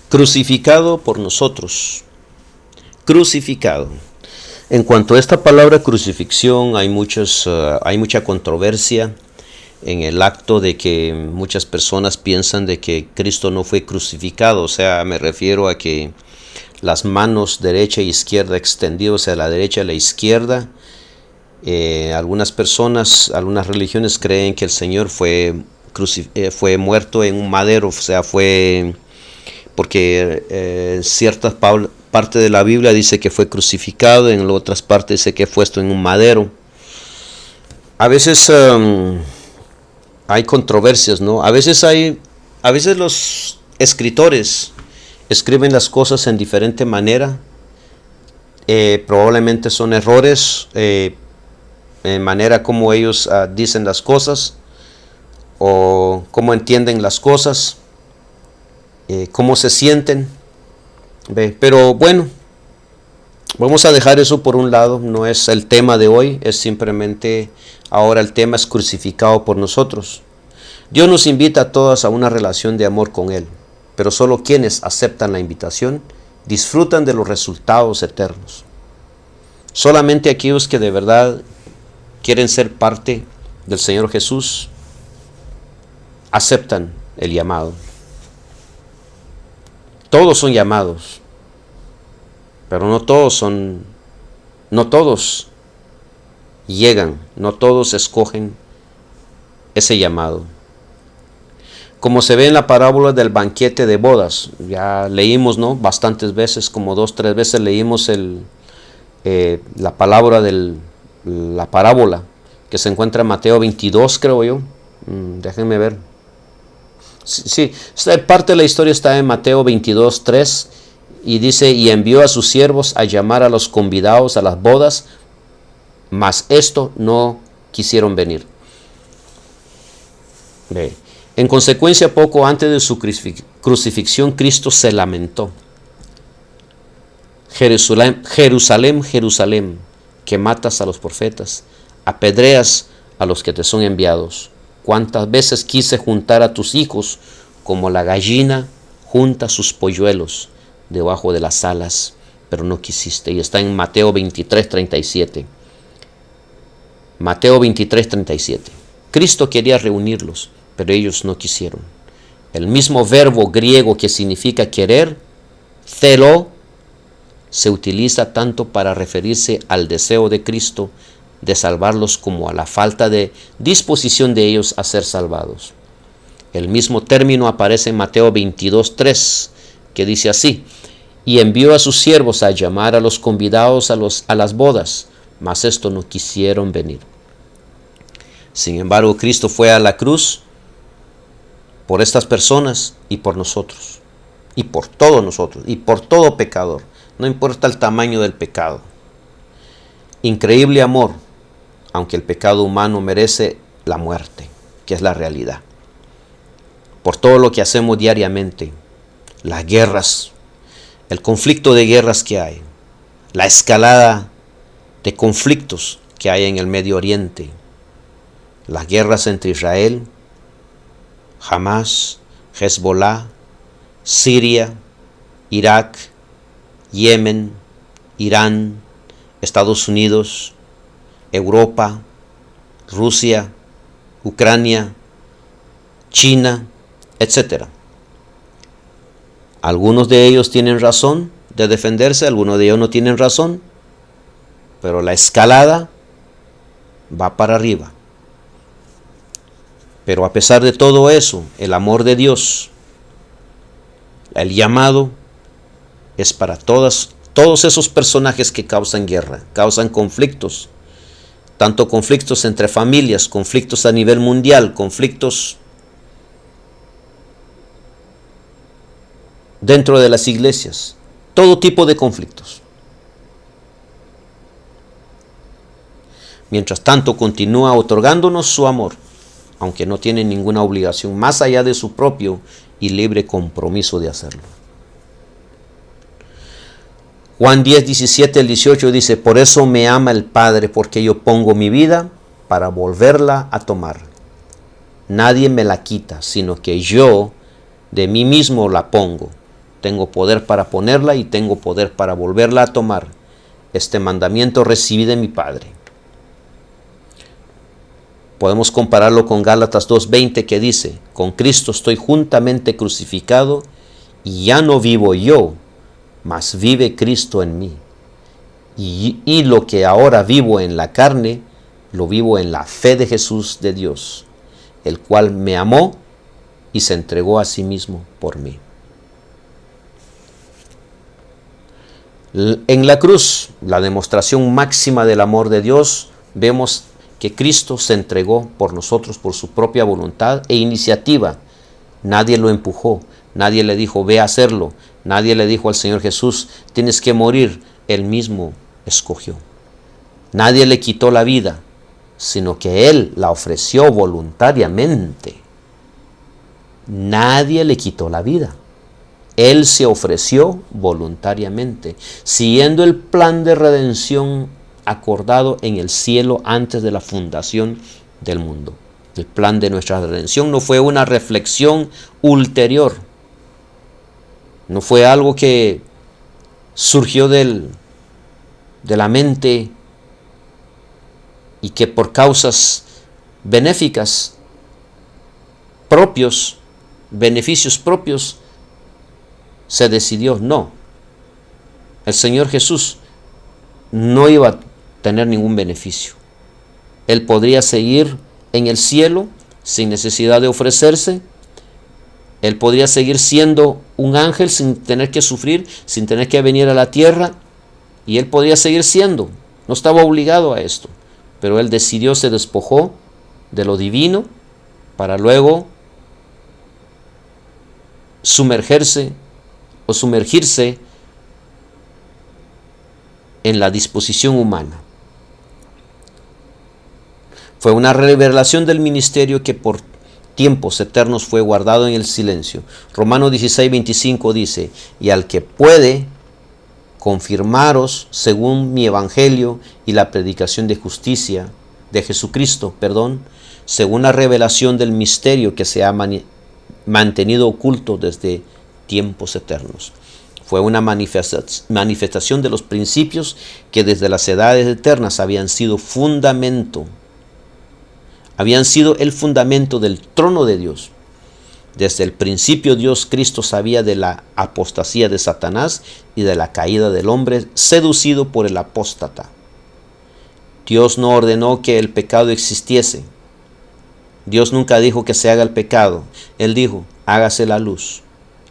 Crucificado por nosotros. Crucificado. En cuanto a esta palabra crucifixión, hay mucha controversia en el acto de que muchas personas piensan de que Cristo no fue crucificado. O sea, me refiero a que las manos derecha e izquierda extendidas hacia la derecha y la izquierda. Algunas personas, algunas religiones creen que el Señor fue muerto en un madero. O sea, fue porque ciertas parte de la Biblia dice que fue crucificado, en otras partes dice que fue puesto en un madero. A veces hay controversias, ¿no? A veces los escritores escriben las cosas en diferente manera. Probablemente son errores en manera como ellos dicen las cosas o cómo entienden las cosas, cómo se sienten. Pero bueno, vamos a dejar eso por un lado. No es el tema de hoy, es simplemente ahora el tema es crucificado por nosotros. Dios nos invita a todos a una relación de amor con Él, pero solo quienes aceptan la invitación disfrutan de los resultados eternos. Solamente aquellos que de verdad quieren ser parte del Señor Jesús aceptan el llamado. Todos son llamados, pero no todos llegan, no todos escogen ese llamado. Como se ve en la parábola del banquete de bodas, ya leímos, ¿no? Bastantes veces, como 2-3 veces leímos la parábola que se encuentra en Mateo 22, creo yo. Déjenme ver. Sí, parte de la historia está en Mateo 22:3 y dice: y envió a sus siervos a llamar a los convidados a las bodas, mas esto no quisieron venir. En consecuencia, poco antes de su crucifixión, Cristo se lamentó: Jerusalén, Jerusalén, Jerusalén, que matas a los profetas, apedreas a los que te son enviados. Cuántas veces quise juntar a tus hijos como la gallina junta sus polluelos debajo de las alas, pero no quisiste. Y está en Mateo 23:37. Mateo 23:37. Cristo quería reunirlos, pero ellos no quisieron. El mismo verbo griego que significa querer, celo, se utiliza tanto para referirse al deseo de Cristo de salvarlos como a la falta de disposición de ellos a ser salvados. El mismo término aparece en Mateo 22:3, que dice así: y envió a sus siervos a llamar a los convidados a las bodas, mas estos no quisieron venir. Sin embargo, Cristo fue a la cruz por estas personas y por nosotros, y por todos nosotros, y por todo pecador, no importa el tamaño del pecado. Increíble amor, aunque el pecado humano merece la muerte, que es la realidad. Por todo lo que hacemos diariamente, las guerras, el conflicto de guerras que hay, la escalada de conflictos que hay en el Medio Oriente, las guerras entre Israel, Hamas, Hezbollah, Siria, Irak, Yemen, Irán, Estados Unidos, Europa, Rusia, Ucrania, China, etc. Algunos de ellos tienen razón de defenderse, algunos de ellos no tienen razón, pero la escalada va para arriba. Pero a pesar de todo eso, el amor de Dios, el llamado, es para todos esos personajes que causan guerra, causan conflictos, tanto conflictos entre familias, conflictos a nivel mundial, conflictos dentro de las iglesias, todo tipo de conflictos. Mientras tanto, continúa otorgándonos su amor, aunque no tiene ninguna obligación más allá de su propio y libre compromiso de hacerlo. Juan 10:17-18 dice: por eso me ama el Padre, porque yo pongo mi vida para volverla a tomar. Nadie me la quita, sino que yo de mí mismo la pongo. tengo poder para ponerla y tengo poder para volverla a tomar. Este mandamiento recibí de mi Padre. Podemos compararlo con Gálatas 2:20 que dice, con Cristo estoy juntamente crucificado y ya no vivo yo, mas vive Cristo en mí. Y lo que ahora vivo en la carne, lo vivo en la fe de Jesús de Dios, el cual me amó y se entregó a sí mismo por mí. En la cruz, la demostración máxima del amor de Dios, vemos que Cristo se entregó por nosotros por su propia voluntad e iniciativa. Nadie lo empujó, nadie le dijo, ve a hacerlo, nadie le dijo al Señor Jesús, tienes que morir. Él mismo escogió. Nadie le quitó la vida, sino que Él la ofreció voluntariamente. Nadie le quitó la vida. Él se ofreció voluntariamente, siguiendo el plan de redención acordado en el cielo antes de la fundación del mundo. El plan de nuestra redención no fue una reflexión ulterior, no fue algo que surgió de la mente y que por causas benéficas propios, beneficios propios, se decidió. No, el Señor Jesús no iba a tener ningún beneficio. Él podría seguir en el cielo sin necesidad de ofrecerse. Él podría seguir siendo un ángel sin tener que sufrir, sin tener que venir a la tierra. Y él podría seguir siendo. No estaba obligado a esto. Pero él decidió, se despojó de lo divino para luego sumergirse en la disposición humana. Fue una revelación del ministerio que por tiempos eternos fue guardado en el silencio. Romanos 16:25 dice, y al que puede confirmaros según mi evangelio y la predicación de justicia de Jesucristo, según la revelación del misterio que se ha mantenido oculto desde tiempos eternos. Fue una manifestación de los principios que desde las edades eternas habían sido el fundamento del trono de Dios. Desde el principio Dios Cristo sabía de la apostasía de Satanás y de la caída del hombre seducido por el apóstata. Dios no ordenó que el pecado existiese. Dios nunca dijo que se haga el pecado. Él dijo, hágase la luz.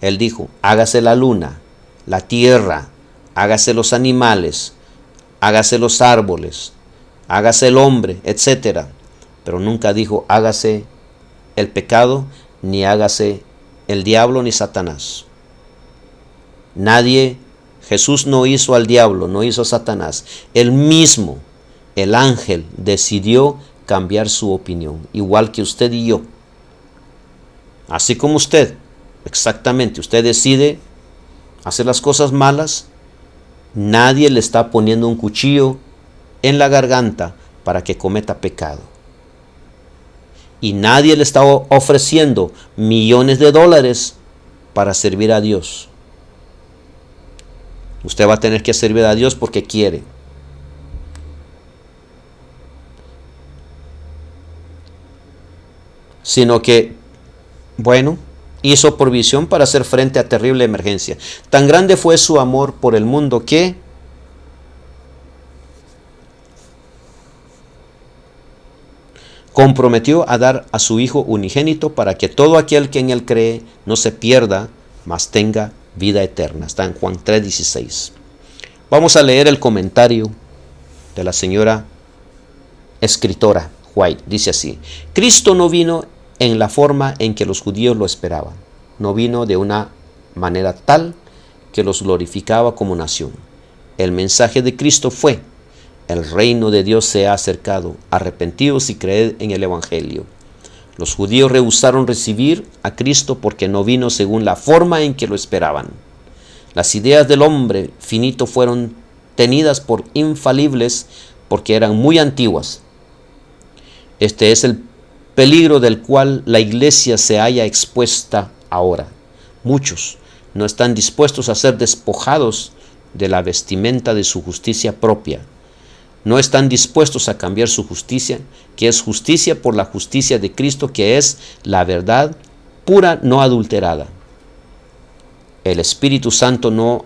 Él dijo, hágase la luna, la tierra, hágase los animales, hágase los árboles, hágase el hombre, etc. Pero nunca dijo, hágase el pecado, ni hágase el diablo ni Satanás. Jesús no hizo al diablo, no hizo a Satanás. Él mismo, el ángel, decidió cambiar su opinión, igual que usted y yo. Así como usted, exactamente, usted decide hacer las cosas malas, nadie le está poniendo un cuchillo en la garganta para que cometa pecado. Y nadie le está ofreciendo millones de dólares para servir a Dios. Usted va a tener que servir a Dios porque quiere. Sino que, hizo provisión para hacer frente a terrible emergencia. Tan grande fue su amor por el mundo que comprometió a dar a su Hijo unigénito para que todo aquel que en él cree no se pierda, mas tenga vida eterna. Está en Juan 3:16. Vamos a leer el comentario de la señora escritora White. Dice así: Cristo no vino en la forma en que los judíos lo esperaban. No vino de una manera tal que los glorificaba como nación. El mensaje de Cristo fue: el reino de Dios se ha acercado, arrepentidos y creed en el Evangelio. Los judíos rehusaron recibir a Cristo porque no vino según la forma en que lo esperaban. Las ideas del hombre finito fueron tenidas por infalibles porque eran muy antiguas. Este es el peligro del cual la iglesia se halla expuesta ahora. Muchos, no están dispuestos a ser despojados de la vestimenta de su justicia propia. No están dispuestos a cambiar su justicia, que es justicia, por la justicia de Cristo, que es la verdad pura, no adulterada. El Espíritu Santo no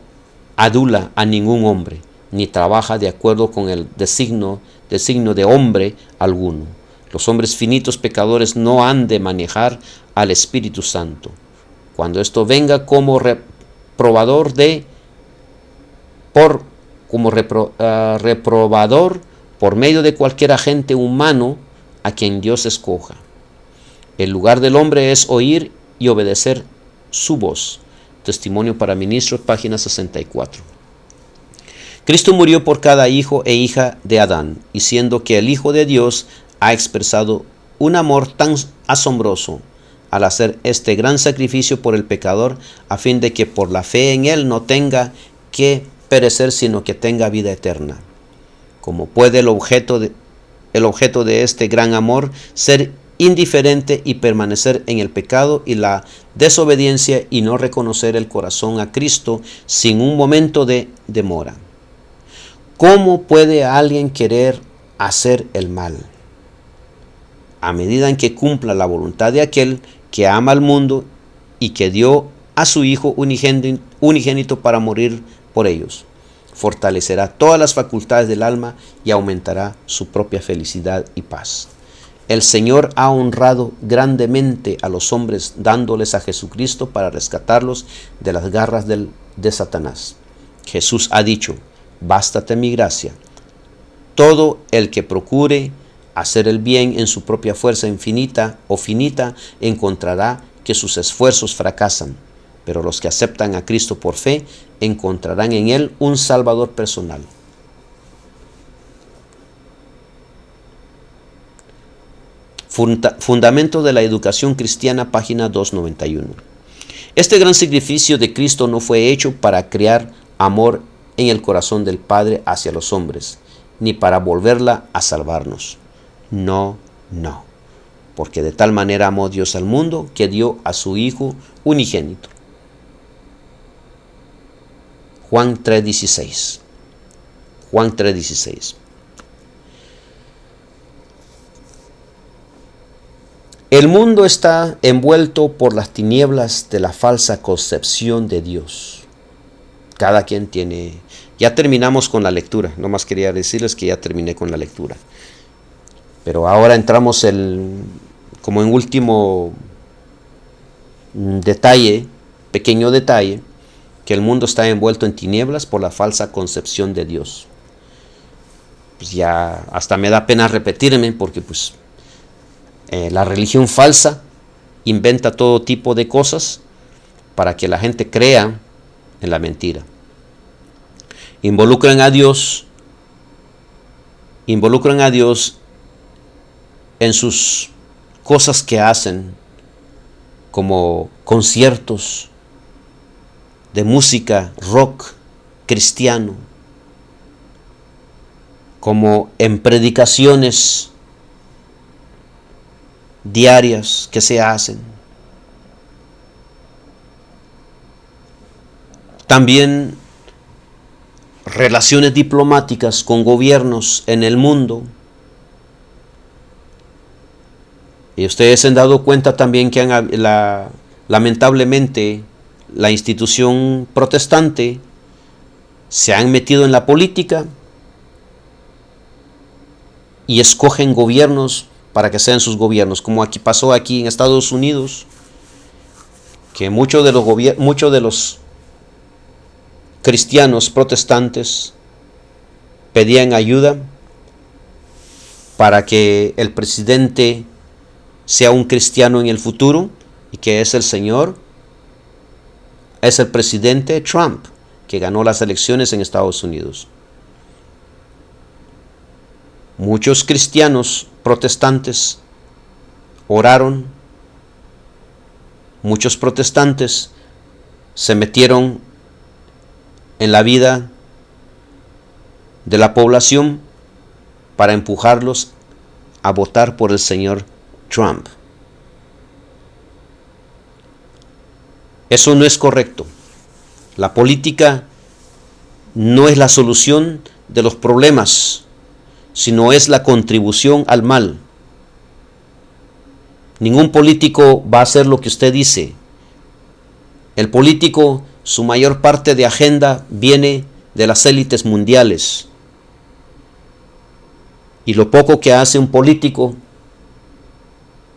adula a ningún hombre, ni trabaja de acuerdo con el designio de hombre alguno. Los hombres finitos pecadores no han de manejar al Espíritu Santo. Cuando esto venga como reprobador por medio de cualquier agente humano a quien Dios escoja. El lugar del hombre es oír y obedecer su voz. Testimonio para Ministros, página 64. Cristo murió por cada hijo e hija de Adán, y siendo que el Hijo de Dios ha expresado un amor tan asombroso al hacer este gran sacrificio por el pecador, a fin de que por la fe en él no tenga que perecer, sino que tenga vida eterna. ¿Cómo puede el objeto de este gran amor ser indiferente y permanecer en el pecado y la desobediencia y no reconocer el corazón a Cristo sin un momento de demora? ¿Cómo puede alguien querer hacer el mal? A medida en que cumpla la voluntad de aquel que ama al mundo y que dio a su Hijo unigénito para morir por ellos, fortalecerá todas las facultades del alma y aumentará su propia felicidad y paz. El Señor ha honrado grandemente a los hombres dándoles a Jesucristo para rescatarlos de las garras de Satanás. Jesús ha dicho: bástate mi gracia. Todo el que procure hacer el bien en su propia fuerza infinita o finita encontrará que sus esfuerzos fracasan, pero los que aceptan a Cristo por fe encontrarán en Él un Salvador personal. Fundamento de la educación cristiana, página 291. Este gran sacrificio de Cristo no fue hecho para crear amor en el corazón del Padre hacia los hombres, ni para volverla a salvarnos. No, porque de tal manera amó Dios al mundo que dio a su Hijo unigénito. Juan 3:16. Juan 3:16. El mundo está envuelto por las tinieblas de la falsa concepción de Dios. Cada quien tiene... Ya terminamos con la lectura. Nomás quería decirles que ya terminé con la lectura. Pero ahora entramos como en último detalle, pequeño detalle, que el mundo está envuelto en tinieblas por la falsa concepción de Dios. Pues ya hasta me da pena repetirme, porque pues la religión falsa inventa todo tipo de cosas para que la gente crea en la mentira. Involucran a Dios en sus cosas que hacen, como conciertos de música rock cristiano, como en predicaciones diarias que se hacen. También relaciones diplomáticas con gobiernos en el mundo. Y ustedes se han dado cuenta también que lamentablemente la institución protestante se han metido en la política y escogen gobiernos para que sean sus gobiernos, como pasó aquí en Estados Unidos, que muchos de los cristianos protestantes pedían ayuda para que el presidente sea un cristiano en el futuro, y que es el presidente Trump, que ganó las elecciones en Estados Unidos. Muchos cristianos protestantes oraron, muchos protestantes se metieron en la vida de la población para empujarlos a votar por el señor Trump. Eso no es correcto. La política no es la solución de los problemas, sino es la contribución al mal. Ningún político va a hacer lo que usted dice. El político, su mayor parte de agenda viene de las élites mundiales. Y lo poco que hace un político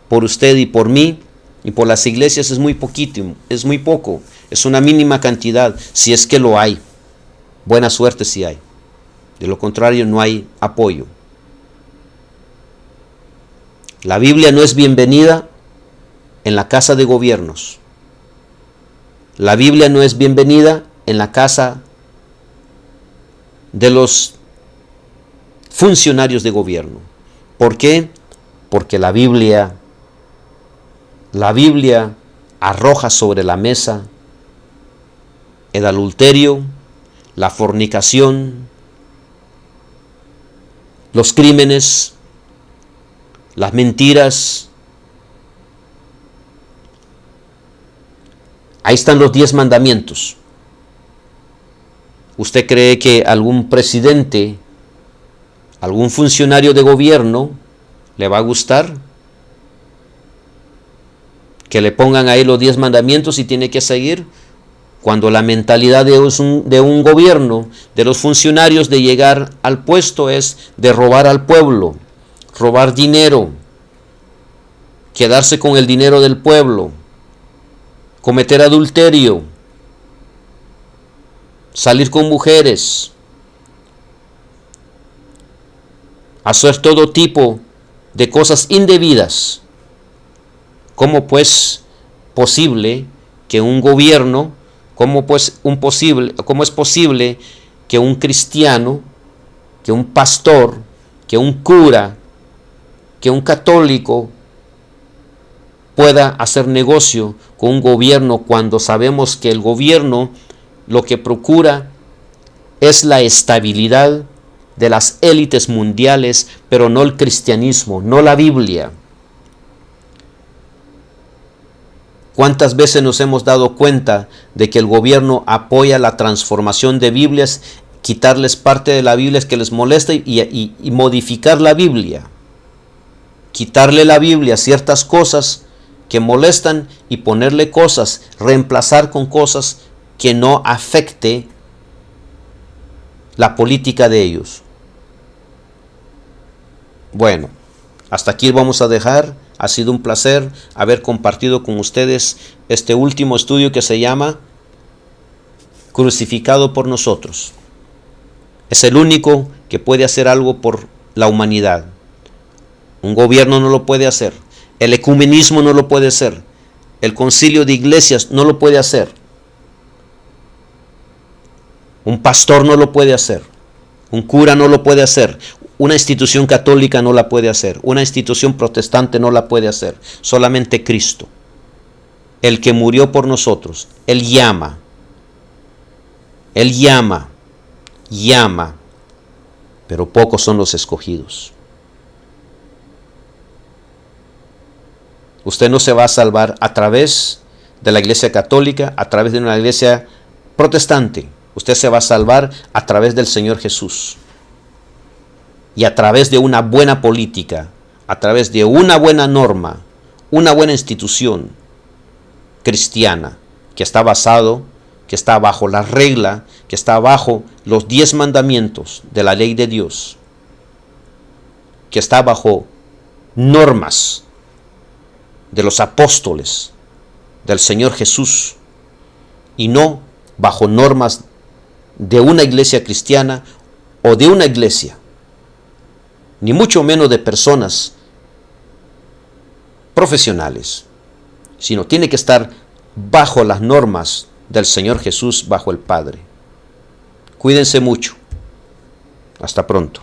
por usted y por mí y por las iglesias es muy poquito, es muy poco, es una mínima cantidad, si es que lo hay. Buena suerte si hay. De lo contrario, no hay apoyo. La Biblia no es bienvenida en la casa de gobiernos. La Biblia no es bienvenida en la casa de los funcionarios de gobierno. ¿Por qué? Porque la Biblia arroja sobre la mesa el adulterio, la fornicación, los crímenes, las mentiras. Ahí están los 10 mandamientos. ¿Usted cree que algún presidente, algún funcionario de gobierno le va a gustar que le pongan ahí los 10 mandamientos y tiene que seguir? Cuando la mentalidad de un gobierno, de los funcionarios de llegar al puesto es de robar al pueblo, robar dinero, quedarse con el dinero del pueblo, cometer adulterio, salir con mujeres, hacer todo tipo de cosas indebidas. ¿Cómo pues posible que un gobierno, cómo es posible que un cristiano, que un pastor, que un cura, que un católico pueda hacer negocio con un gobierno cuando sabemos que el gobierno lo que procura es la estabilidad de las élites mundiales, pero no el cristianismo, no la Biblia? ¿Cuántas veces nos hemos dado cuenta de que el gobierno apoya la transformación de Biblias, quitarles parte de la Biblia que les molesta y modificar la Biblia? Quitarle la Biblia ciertas cosas que molestan y ponerle cosas, reemplazar con cosas que no afecte la política de ellos. Bueno, hasta aquí vamos a dejar. Ha sido un placer haber compartido con ustedes este último estudio que se llama Crucificado por nosotros. Es el único que puede hacer algo por la humanidad. Un gobierno no lo puede hacer. El ecumenismo no lo puede hacer. El concilio de iglesias no lo puede hacer. Un pastor no lo puede hacer. Un cura no lo puede hacer. Una institución católica no la puede hacer. Una institución protestante no la puede hacer. Solamente Cristo, el que murió por nosotros. Él llama. Él llama. Llama. Pero pocos son los escogidos. Usted no se va a salvar a través de la iglesia católica, a través de una iglesia protestante. Usted se va a salvar a través del Señor Jesús. Y a través de una buena política, a través de una buena norma, una buena institución cristiana que está basado, que está bajo la regla, que está bajo los 10 mandamientos de la ley de Dios, que está bajo normas de los apóstoles del Señor Jesús y no bajo normas de una iglesia cristiana o de una iglesia, ni mucho menos de personas profesionales, sino tiene que estar bajo las normas del Señor Jesús, bajo el Padre. Cuídense mucho. Hasta pronto.